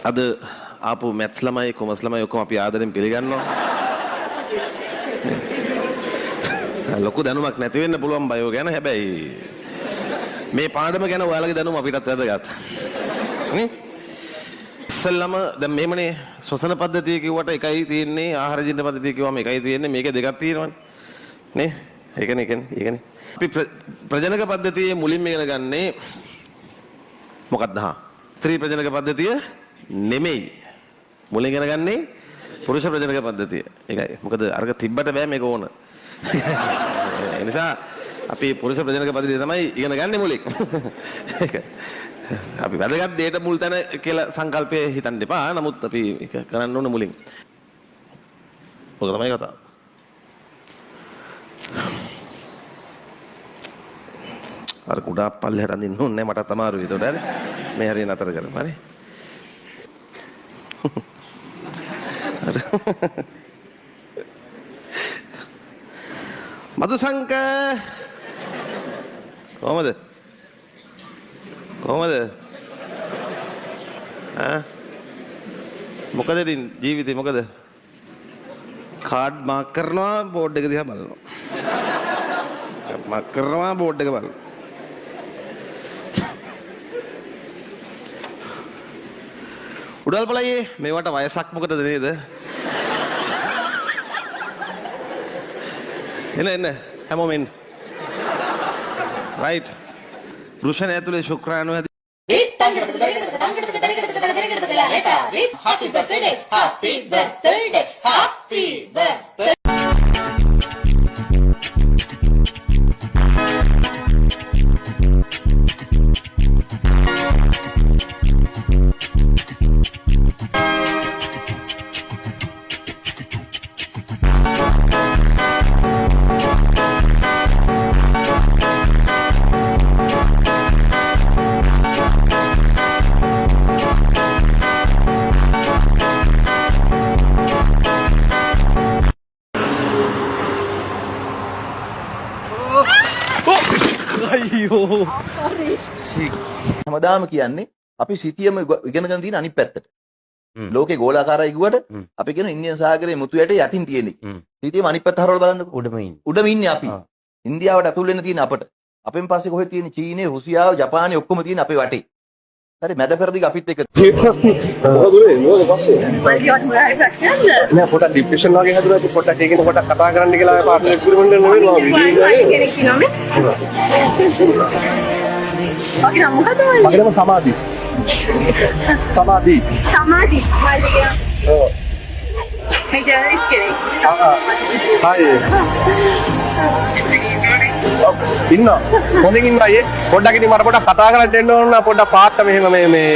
අද ආපු මැත්ස් ළමයි කොමර්ස් ළමයි ඔක්කොම අපි ආදරෙන් පිළිගන්නවා. ලොකු දැනුමක් නැති වෙන්න පුළුවන් බයෝ ගැන. හැබැයි මේ පාඩම ගැන ඔයාලගේ දැනුම අපිටත් වැදගත්. නේ? ඉස්සෙල්ලාම දැන් මේමනේ ශ්වසන පද්ධතිය කිව්වට එකයි තියෙන්නේ, ආහාර ජීර්ණ පද්ධතිය කිව්වම එකයි තියෙන්නේ. මේකේ දෙකක් තියෙනවනේ. නේ? ඒකනේ. අපි ප්‍රජනක පද්ධතියේ මුලින්ම ඉගෙන ගන්නේ මොකක්ද? ස්ත්‍රී ප්‍රජනක පද්ධතිය නෙමෙයි. මුලින් ඉගෙන ගන්නේ පුරුෂ ප්‍රජනක පද්ධතිය. ඒකයි. මොකද අරක තිබ්බට බෑ මේක ඕන. ඒ නිසා අපි පුරුෂ ප්‍රජනක පද්ධතිය තමයි ඉගෙන ගන්න මුලින්. අපි වැදගත් දෙයට මුල් තැන කියලා සංකල්පයේ හිතන්න එපා. නමුත් අපි ඒක කරන්න ඕන මුලින්. ඔක තමයි කතාව. අර කුඩා පල්ලෙහාට අඳින්න ඕනේ මටත් අමාරුයි. ඒතකොට හරි. මේ හරිය නතර කරමු හරි. මදුසංක කොහමද? මොකද ඉතින් ජීවිතේ මොකද? කාඩ් මාක් කරනවා බෝඩ් එක දිහා බලනවා. මාක් කරනවා බෝඩ් එක බලනවා. උඩල් බලයේ මේවට වයසක් මොකටද නේද? එන්න හැමෝම එන්න. රයිට්. රුෂණ ඇතුලේ ශුක්‍රාණු ඇති. Happy birthday. හැමදාම කියන්නේ අපි සිටියම ඉගෙනගෙන තියෙන අනිත් පැත්තට. ලෝකේ ගෝලාකාරයි කිව්වට අපි කියන ඉන්දියන් සාගරයේ මුතු යට යටින් තියෙන්නේ. සිටියම අනිත් පැත්ත හරවලා බලන්නකෝ. උඩම ඉන්නේ අපි. ඉන්දියාවට අතුල් වෙන්න තියෙන අපට. අපෙන් පස්සේ කොහෙද තියෙන්නේ? චීනේ, රුසියාව, ජපානේ ඔක්කොම තියෙන අපේ වටේ. හරි මැද පෙරදිග අපිත් එක්ක. මොකද නෑ පොඩක් ડિප්‍රෙෂන් වගේ හැදුනා ඉතින් පොඩක් ඒකෙන් පොඩක් කතා කරන්න කියලා පාර්ට්නර් එක්ස්පෙරිමන්ට් එක නෙවෙයි මගේ නම සමාධි ඔව් Hey, just kidding. Hi. ඉන්න හොඳින් ඉන්න අයියේ පොඩ්ඩක් ඉතින් මට පොඩ්ඩක් කතා කරන්න දෙන්න ඕන පොඩ්ඩක් පාත්ත මෙහෙම මේ